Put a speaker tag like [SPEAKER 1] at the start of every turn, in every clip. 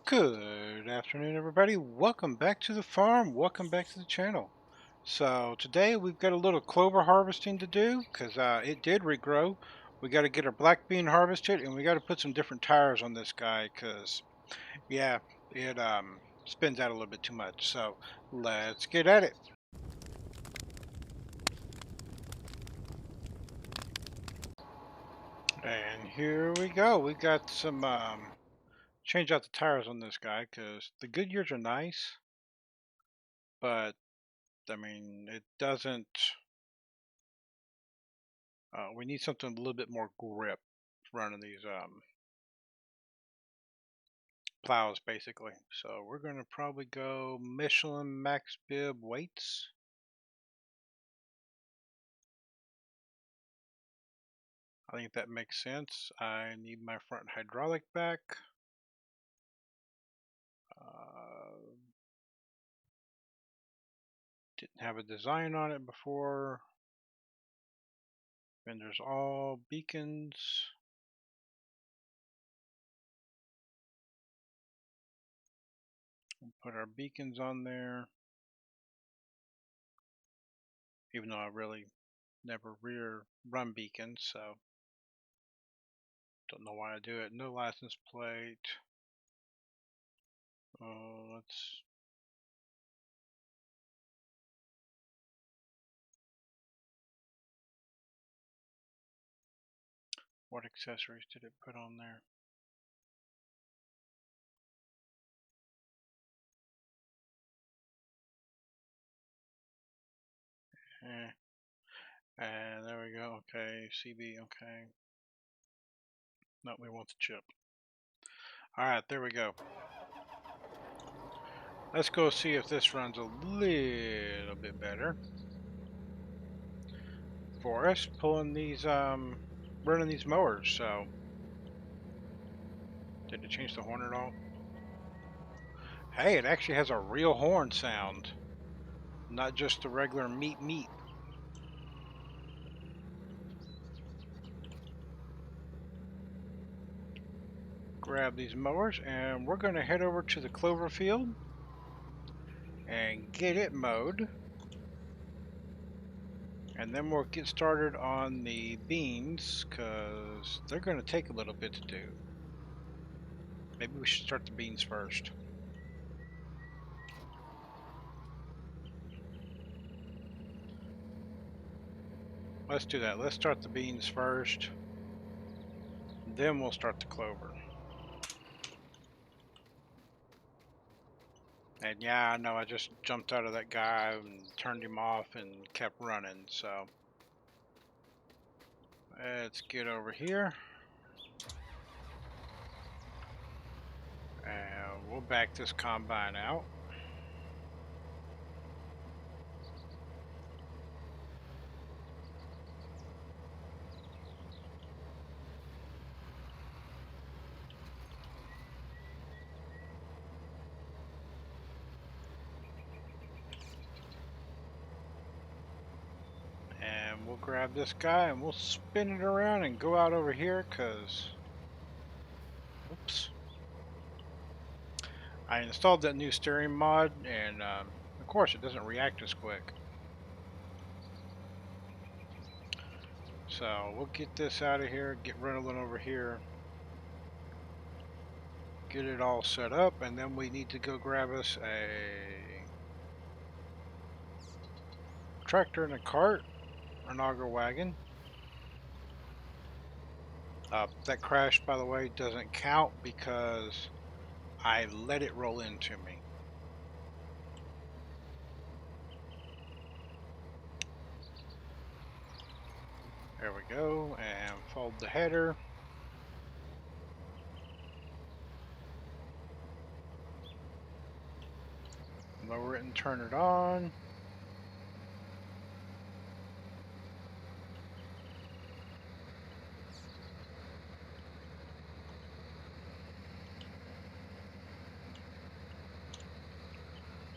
[SPEAKER 1] Good afternoon, everybody. Welcome back to the farm. Welcome back to the channel. So today we've got a little clover harvesting to do because it did regrow. We got to get our black bean harvested, and we got to put some different tires on this guy because yeah, it spins out a little bit too much. So let's get at it. And here we go. We got some change out the tires on this guy because the Goodyears are nice, but I mean it doesn't. We need something a little bit more grip running these plows, basically. So we're going to probably go Michelin Max Bib weights. I think that makes sense. I need my front hydraulic back. Didn't have a design on it before. And there's all beacons. We'll put our beacons on there. Even though I really never rear run beacons, so don't know why I do it. No license plate. Let's what accessories did it put on there? And there we go. Okay, CB. Okay. No, we want the chip. All right, there we go. Let's go see if this runs a little bit better for us pulling these running these mowers. So did it change the horn at all? Hey, it actually has a real horn sound, not just the regular meat meat. Grab these mowers and we're going to head over to the clover field and get it mowed. And then we'll get started on the beans because they're going to take a little bit to do. Maybe we should start the beans first. Let's do that. Let's start the beans first. Then we'll start the clover. And yeah, I know I just jumped out of that guy and turned him off and kept running. So let's get over here. And we'll back this combine out. And we'll grab this guy and we'll spin it around and go out over here because, oops. I installed that new steering mod and of course it doesn't react as quick. So we'll get this out of here, get Renolin over here, get it all set up, and then we need to go grab us a tractor and a cart, an auger wagon. That crash, by the way, doesn't count because I let it roll into me. There we go, and fold the header. Lower it and turn it on.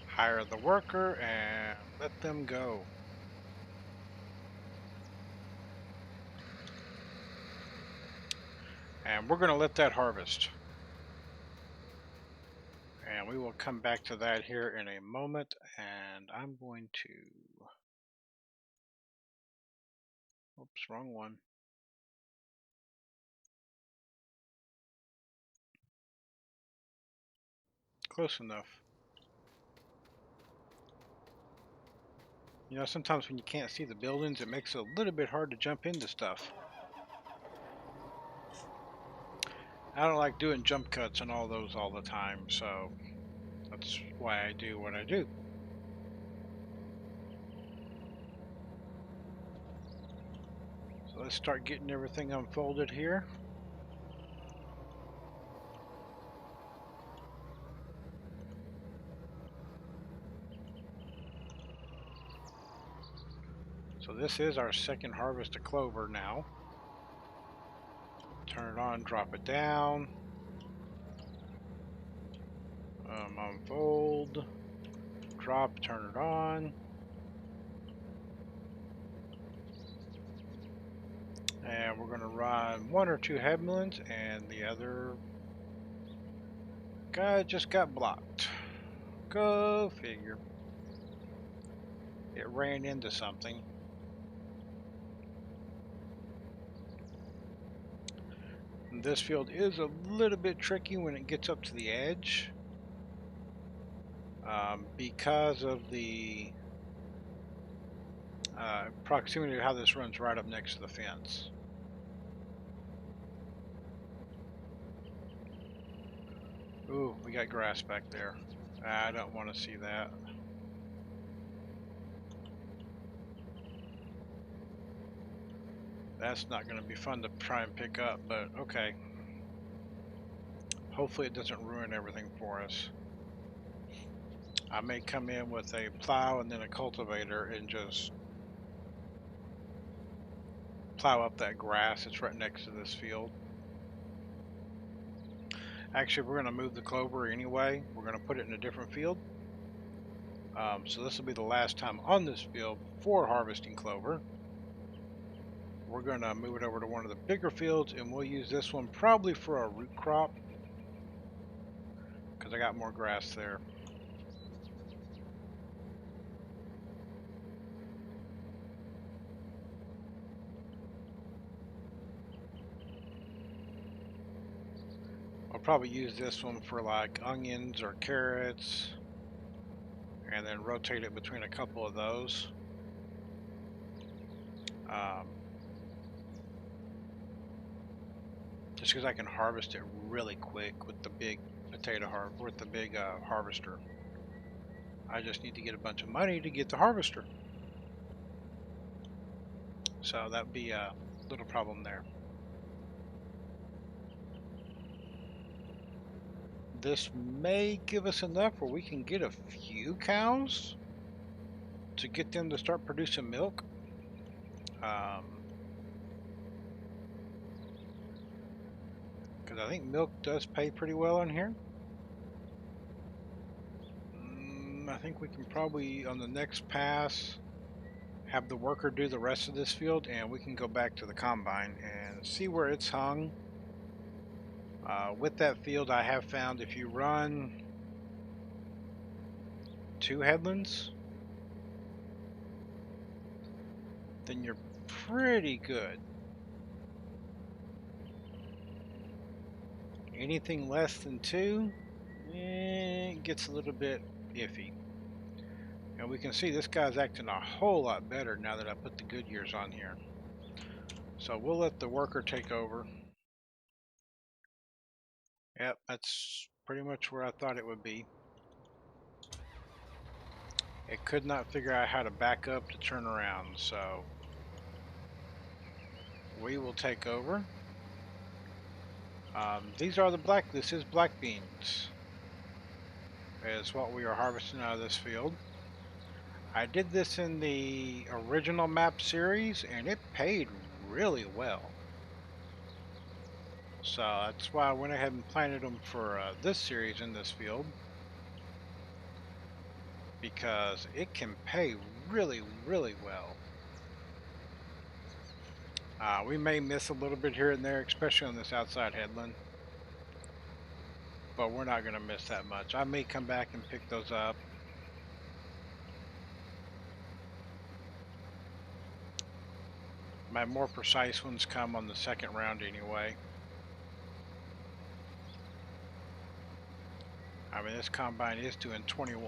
[SPEAKER 1] Hire the worker and let them go. And we're going to let that harvest. And we will come back to that here in a moment. And I'm going to, oops, wrong one. Close enough. You know, sometimes when you can't see the buildings, it makes it a little bit hard to jump into stuff. I don't like doing jump cuts and all those all the time, so that's why I do what I do. So let's start getting everything unfolded here. So this is our second harvest of clover now. Turn it on, drop it down. Unfold, drop, turn it on. And we're going to run 1 or 2 headlands, and the other guy just got blocked. Go figure. It ran into something. And this field is a little bit tricky when it gets up to the edge, because of the proximity of how this runs right up next to the fence. Ooh, we got grass back there. I don't want to see that. That's not going to be fun to try and pick up, but okay. Hopefully it doesn't ruin everything for us. I may come in with a plow and then a cultivator and just plow up that grass that's right next to this field. Actually, we're going to move the clover anyway. We're going to put it in a different field. So this will be the last time on this field for harvesting clover. We're going to move it over to one of the bigger fields, and we'll use this one probably for a root crop because I got more grass there. I'll probably use this one for like onions or carrots, and then rotate it between a couple of those. Just because I can harvest it really quick with the big harvester. I just need to get a bunch of money to get the harvester. So that would be a little problem there. This may give us enough where we can get a few cows to get them to start producing milk. Because I think milk does pay pretty well on here. I think we can probably, on the next pass, have the worker do the rest of this field, and we can go back to the combine and see where it's hung. With that field, I have found if you run 2 headlands, then you're pretty good. Anything less than 2, it gets a little bit iffy. And we can see this guy's acting a whole lot better now that I put the good years on here. So we'll let the worker take over. Yep, that's pretty much where I thought it would be. It could not figure out how to back up to turn around, so we will take over. This is black beans, is what we are harvesting out of this field. I did this in the original map series, and it paid really well. So that's why I went ahead and planted them for this series in this field, because it can pay really, really well. We may miss a little bit here and there, especially on this outside headland, but we're not going to miss that much. I may come back and pick those up. My more precise ones come on the second round anyway. I mean, this combine is doing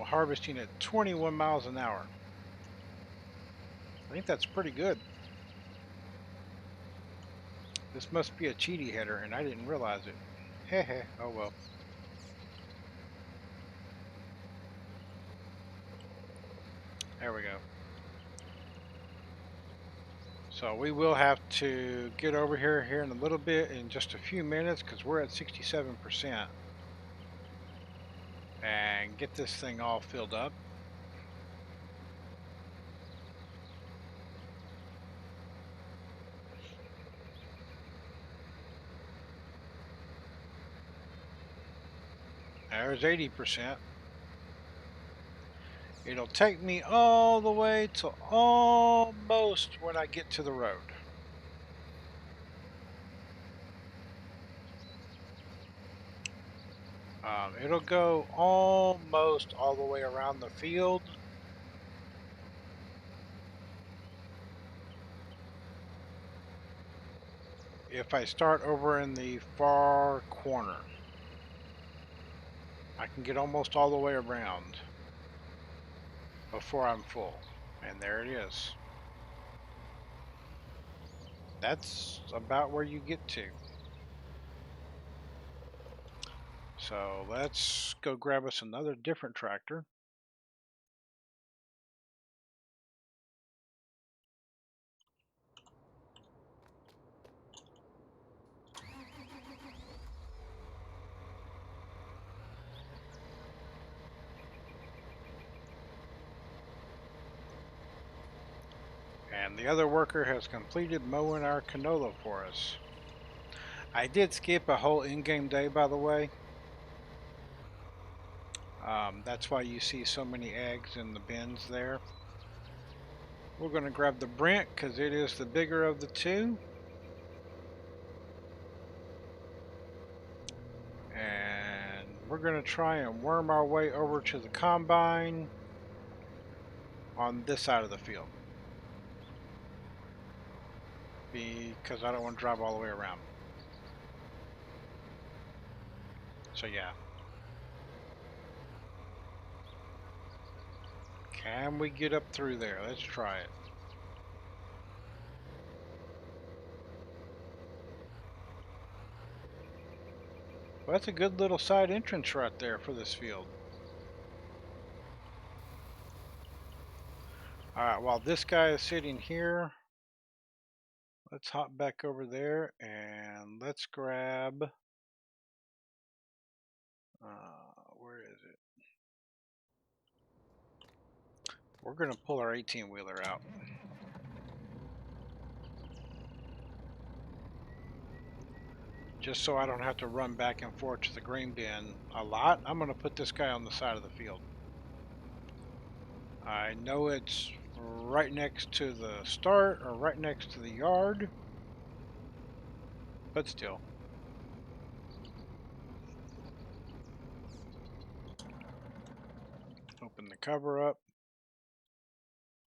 [SPEAKER 1] harvesting at 21 miles an hour. I think that's pretty good. This must be a cheaty header, and I didn't realize it. Heh, oh well. There we go. So we will have to get over here in a little bit, in just a few minutes, because we're at 67%. And get this thing all filled up. There's 80%. It'll take me all the way to almost when I get to the road. It'll go almost all the way around the field. If I start over in the far corner, I can get almost all the way around before I'm full. And there it is. That's about where you get to. So let's go grab us another different tractor. And the other worker has completed mowing our canola for us. I did skip a whole in-game day, by the way. That's why you see so many eggs in the bins there. We're going to grab the Brent because it is the bigger of the two. And we're going to try and worm our way over to the combine on this side of the field, because I don't want to drive all the way around. So yeah. Can we get up through there? Let's try it. Well, that's a good little side entrance right there for this field. Alright, while this guy is sitting here, let's hop back over there and let's grab, where is it? We're going to pull our 18-wheeler out. Just so I don't have to run back and forth to the grain bin a lot, I'm going to put this guy on the side of the field. I know it's right next to the start or right next to the yard, but still. Open the cover up.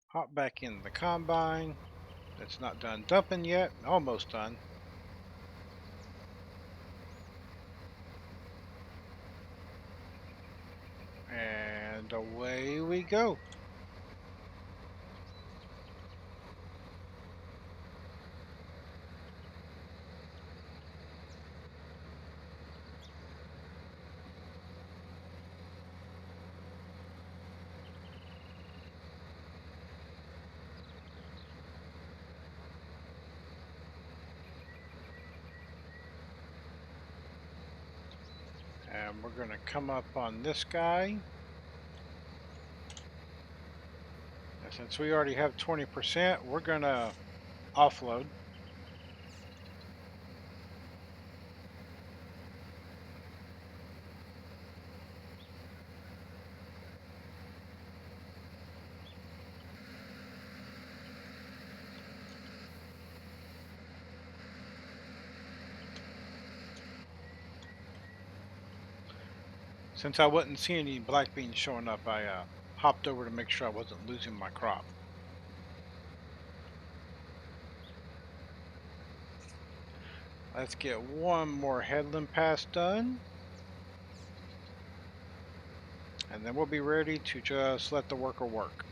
[SPEAKER 1] Hop back in the combine. It's not done dumping yet. Almost done. And away we go. And we're going to come up on this guy. And since we already have 20%, we're going to offload. Since I wasn't seeing any black beans showing up, I hopped over to make sure I wasn't losing my crop. Let's get one more headland pass done, and then we'll be ready to just let the worker work.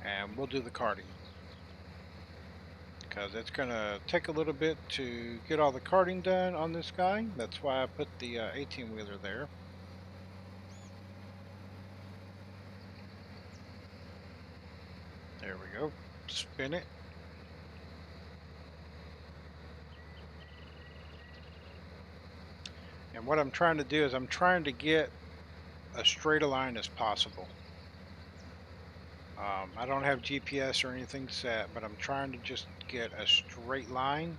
[SPEAKER 1] And we'll do the carting, because it's going to take a little bit to get all the carting done on this guy. That's why I put the 18-wheeler there. There we go. Spin it. And what I'm trying to do is I'm trying to get as straight a line as possible. I don't have GPS or anything set, but I'm trying to just get a straight line.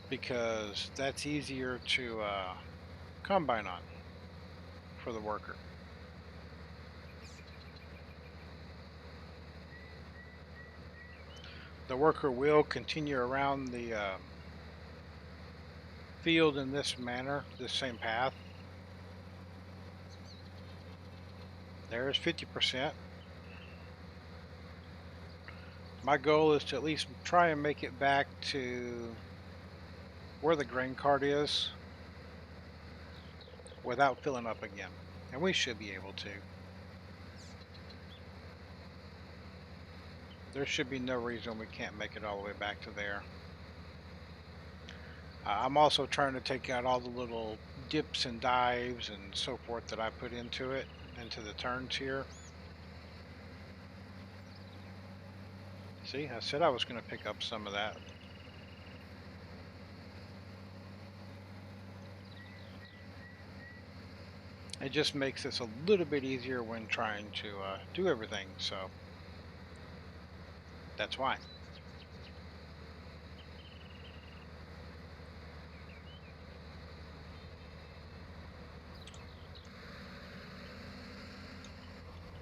[SPEAKER 1] Because that's easier to combine on for the worker. The worker will continue around the field in this manner, this same path. There's 50%. My goal is to at least try and make it back to where the grain cart is without filling up again. And we should be able to. There should be no reason we can't make it all the way back to there. I'm also trying to take out all the little dips and dives and so forth that I put into it, into the turns here. See, I said I was going to pick up some of that. It just makes this a little bit easier when trying to do everything, so that's why.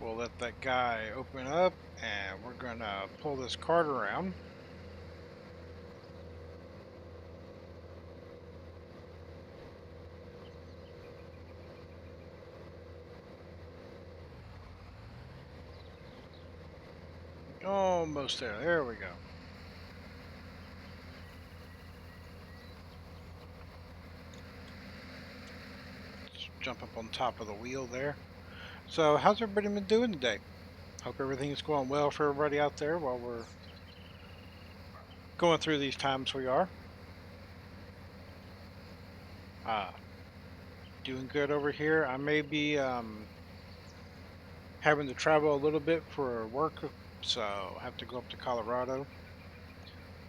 [SPEAKER 1] We'll let that guy open up, and we're going to pull this cart around. Almost there. There we go. Let's jump up on top of the wheel there. So, how's everybody been doing today? Hope everything's going well for everybody out there while we're going through these times we are. Doing good over here. I may be having to travel a little bit for work, so I have to go up to Colorado.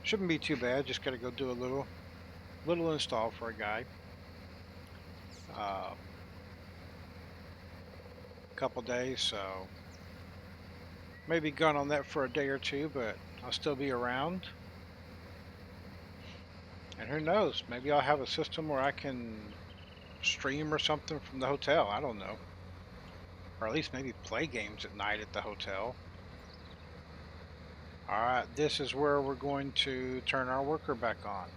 [SPEAKER 1] Shouldn't be too bad. Just got to go do a little install for a guy. Couple days, so maybe gone on that for a day or two, but I'll still be around. And who knows? Maybe I'll have a system where I can stream or something from the hotel. I don't know. Or at least maybe play games at night at the hotel. Alright, this is where we're going to turn our worker back on.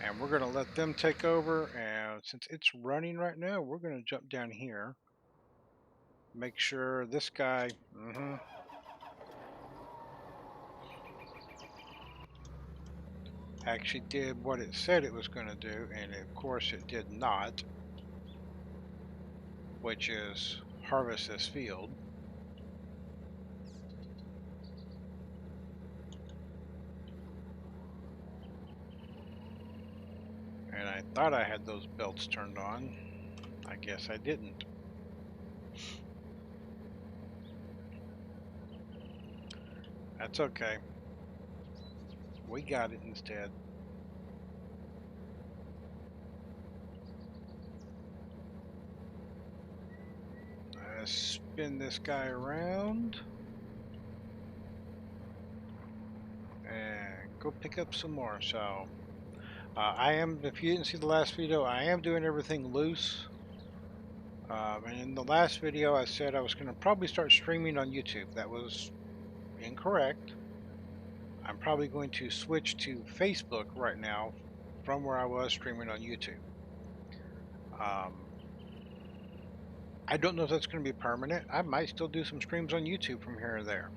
[SPEAKER 1] And we're going to let them take over, and since it's running right now, we're going to jump down here. Make sure this guy actually did what it said it was going to do, and of course it did not, which is harvest this field. And I thought I had those belts turned on. I guess I didn't. That's okay. We got it instead. Spin this guy around. And go pick up some more. So, if you didn't see the last video, I am doing everything loose. And in the last video, I said I was going to probably start streaming on YouTube. That was incorrect. I'm probably going to switch to Facebook right now from where I was streaming on YouTube. Um, I don't know if that's going to be permanent. I might still do some streams on YouTube from here or there,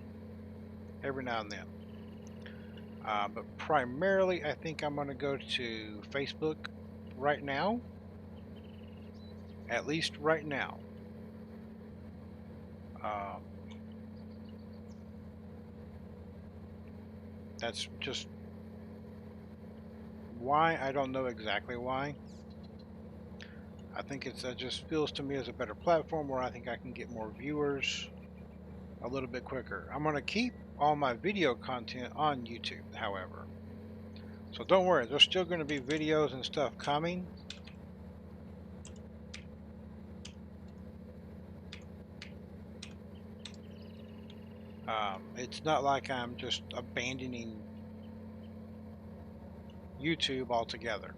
[SPEAKER 1] every now and then. But primarily, I think I'm going to go to Facebook right now, at least right now. Um, that's just why. I don't know exactly why. I think it just feels to me as a better platform where I think I can get more viewers a little bit quicker. I'm going to keep all my video content on YouTube, however. So don't worry, there's still going to be videos and stuff coming. It's not like I'm just abandoning YouTube altogether.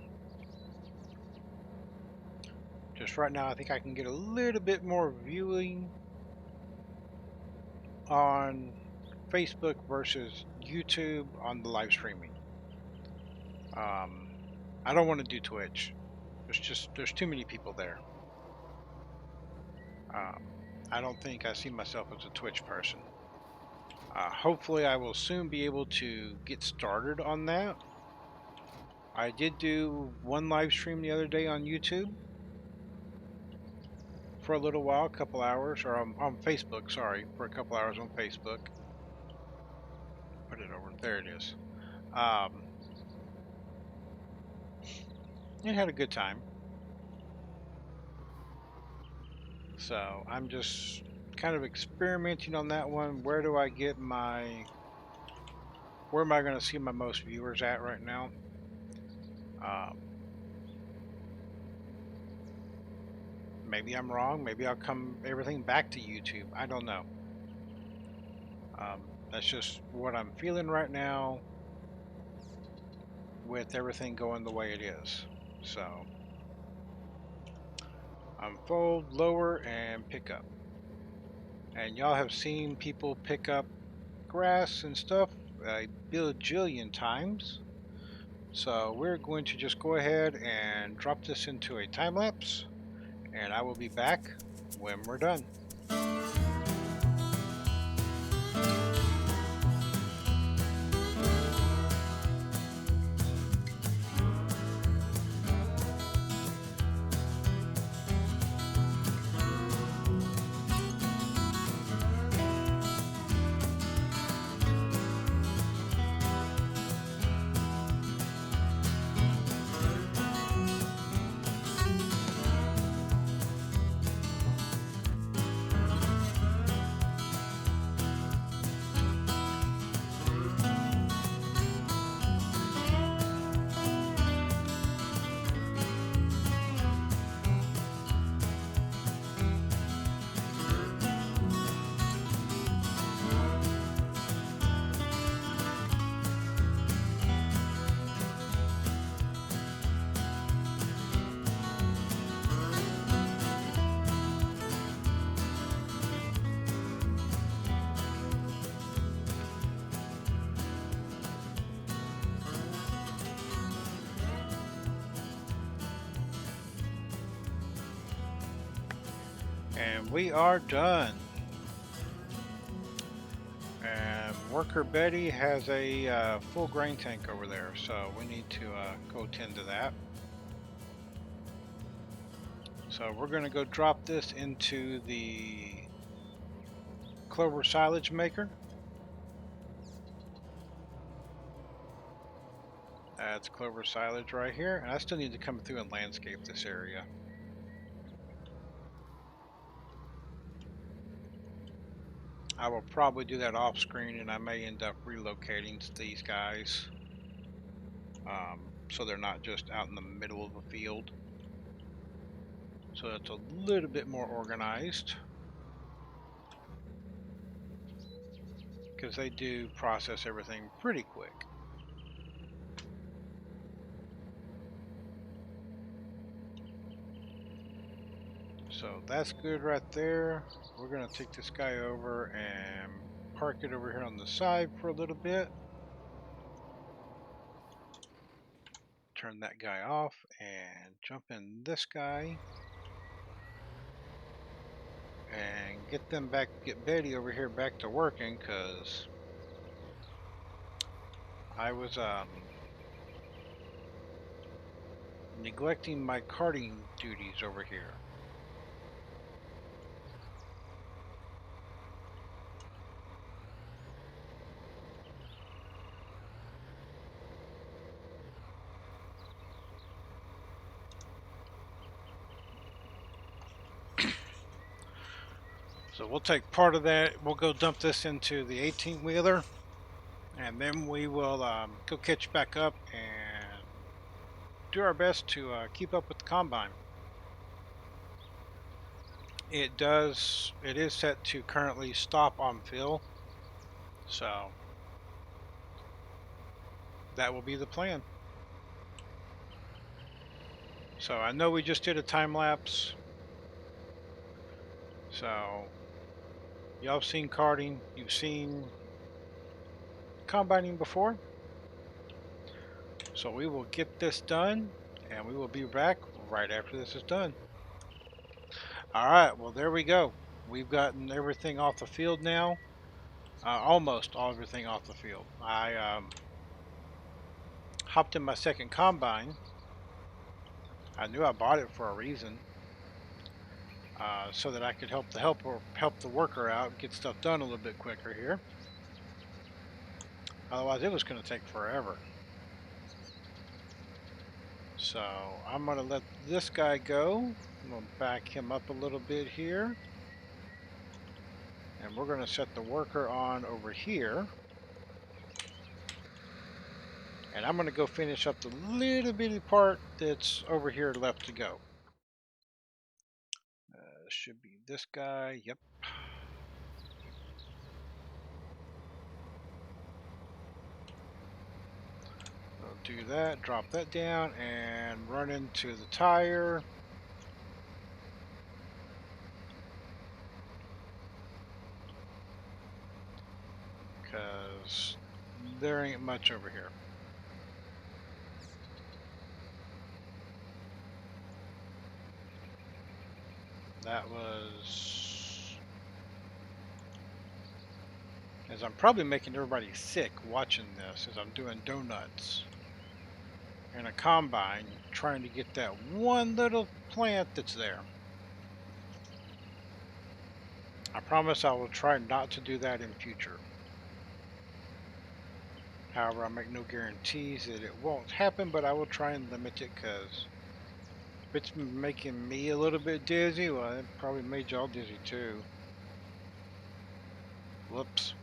[SPEAKER 1] Just right now, I think I can get a little bit more viewing on Facebook versus YouTube on the live streaming. Um, I don't want to do Twitch. There's too many people there. Um, I don't think I see myself as a Twitch person. Hopefully, I will soon be able to get started on that. I did do one live stream the other day on YouTube for a little while, a couple hours, or on Facebook, sorry, for a couple hours on Facebook. Put it over, there it is. Um, and had a good time. So I'm just kind of experimenting on that one. Where do I get where am I going to see my most viewers at right now? Um, maybe I'm wrong. Maybe I'll come everything back to YouTube. I don't know. That's just what I'm feeling right now with everything going the way it is. So unfold, lower, and pick up. And y'all have seen people pick up grass and stuff a bajillion times. So we're going to just go ahead and drop this into a time lapse, and I will be back when we're done. And we are done. And worker Betty has a full grain tank over there, so we need to go tend to that. So we're going to go drop this into the Clover silage maker. That's Clover silage right here, and I still need to come through and landscape this area. I will probably do that off screen, and I may end up relocating these guys so they're not just out in the middle of a field. So it's a little bit more organized, because they do process everything pretty quick. So that's good right there. We're going to take this guy over and park it over here on the side for a little bit. turn that guy off and jump in this guy and get Betty over here back to working, because I was neglecting my carting duties over here. So we'll take part of that. We'll go dump this into the 18-wheeler, and then we will go catch back up and do our best to keep up with the combine. It is set to currently stop on fill, so that will be the plan. So I know we just did a time lapse, so y'all have seen carting, you've seen combining before. So we will get this done, and we will be back right after this is done. Alright, well there we go. We've gotten everything off the field now. Almost all everything off the field. I hopped in my second combine. I knew I bought it for a reason. So that I could help the worker out, get stuff done a little bit quicker here. Otherwise it was going to take forever. So I'm going to let this guy go. I'm going to back him up a little bit here. And we're going to set the worker on over here. And I'm going to go finish up the little bitty part that's over here left to go. Should be this guy. Yep. I'll do that, drop that down, and run into the tire. Because there ain't much over here. That was... as I'm probably making everybody sick watching this, as I'm doing donuts in a combine, trying to get that one little plant that's there. I promise I will try not to do that in future. However, I make no guarantees that it won't happen, but I will try and limit it, because if it's making me a little bit dizzy, well, it probably made y'all dizzy too. Whoops.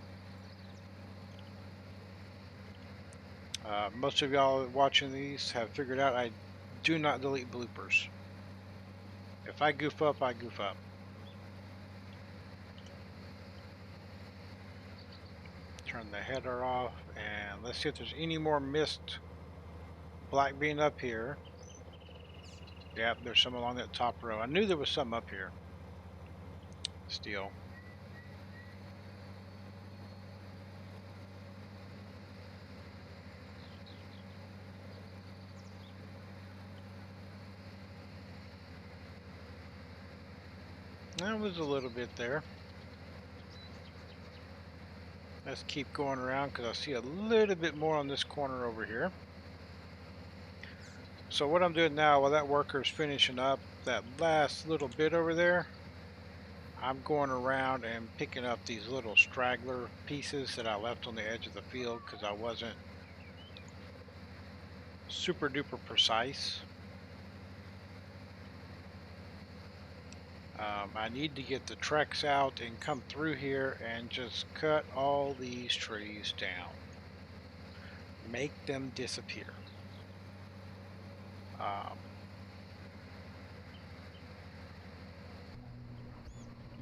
[SPEAKER 1] Most of y'all watching these have figured out I do not delete bloopers. If I goof up, I goof up. Turn the header off, and let's see if there's any more missed black bean up here. Yep, there's some along that top row. I knew there was some up here. Still. There was a little bit there. Let's keep going around, because I see a little bit more on this corner over here. So what I'm doing now, while that worker's finishing up that last little bit over there, I'm going around and picking up these little straggler pieces that I left on the edge of the field because I wasn't super duper precise. I need to get the Trex out and come through here and just cut all these trees down. Make them disappear.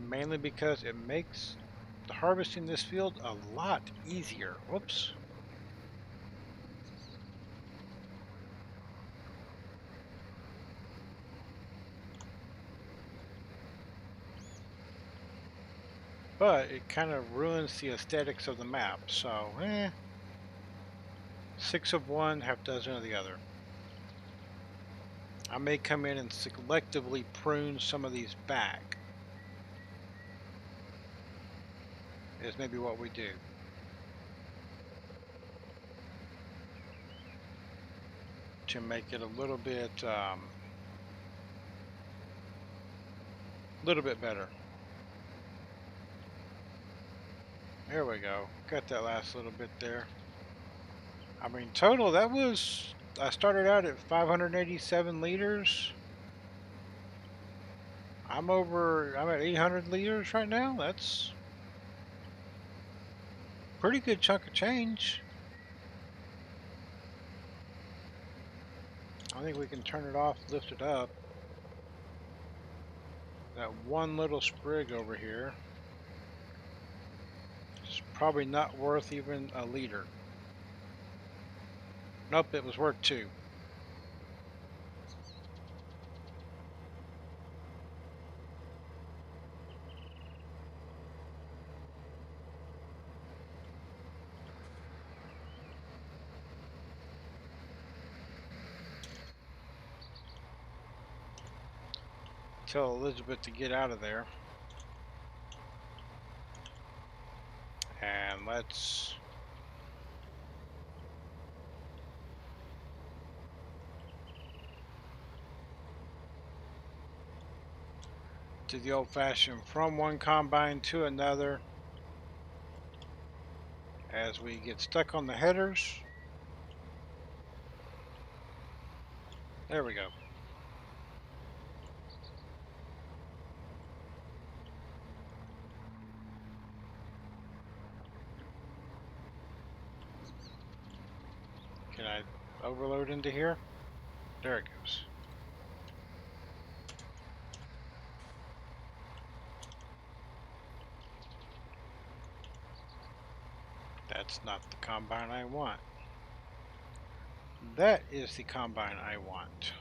[SPEAKER 1] Mainly because it makes the harvesting this field a lot easier. Whoops. But it kind of ruins the aesthetics of the map, so 6 of one, half dozen of the other. I may come in and selectively prune some of these back. Is maybe what we do. To make it a little bit better. There we go. Got that last little bit there. I mean, total, that was, I started out at 587 liters. I'm at 800 liters right now. That's a pretty good chunk of change. I think we can turn it off, lift it up. That one little sprig over here is probably not worth even a liter. Nope, it was worth 2. Tell Elizabeth to get out of there. And let's do the old-fashioned from one combine to another as we get stuck on the headers. There we go. Can I overload into here? There it goes. That's not the combine I want. That is the combine I want.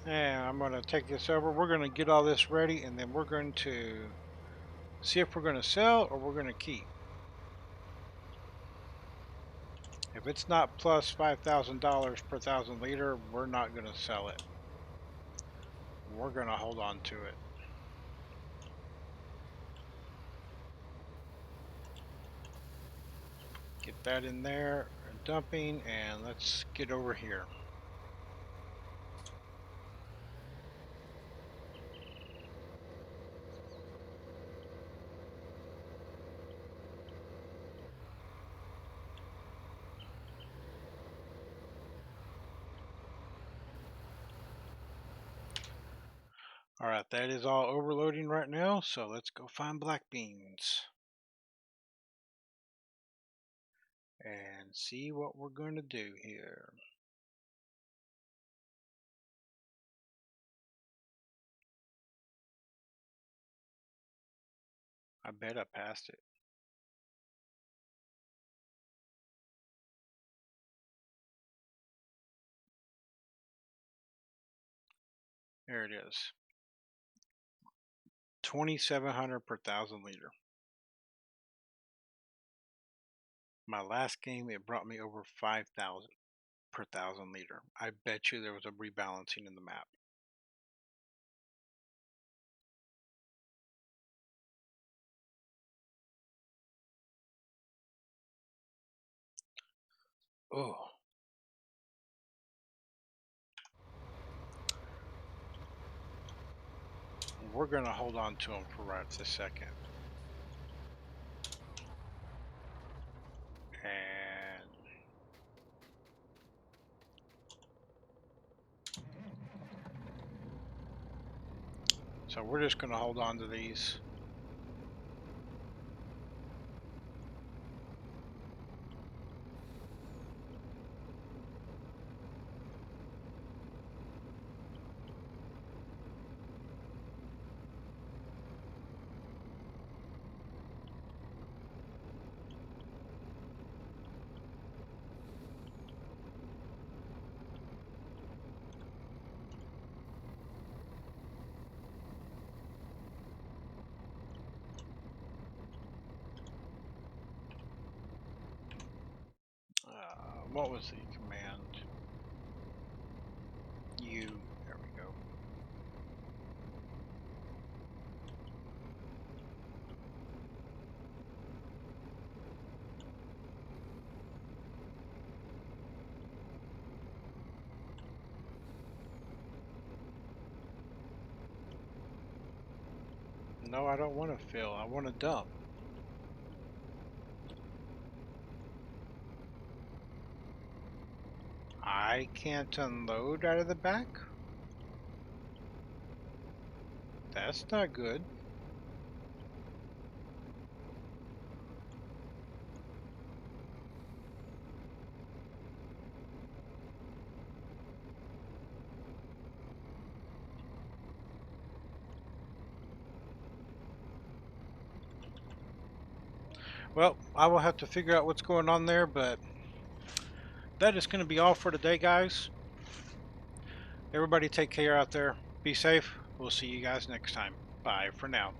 [SPEAKER 1] And I'm going to take this over. We're going to get all this ready, and then we're going to see if we're going to sell or we're going to keep. If it's not plus $5,000 per 1,000 liter, we're not going to sell it. We're going to hold on to it. Get that in there, dumping, and let's get over here. Alright, that is all overloading right now, so let's go find black beans. And see what we're going to do here. I bet I passed it. There it is. 2,700 per 1,000 liter. My last game, it brought me over 5,000 per 1,000 liter. I bet you there was a rebalancing in the map. Oh. We're going to hold on to them for right this second. And so we're just going to hold on to these. What was the command? There we go. No, I don't want to fill. I want to dump. I can't unload out of the back? That's not good. Well, I will have to figure out what's going on there, but that is going to be all for today, guys. Everybody take care out there. Be safe. We'll see you guys next time. Bye for now.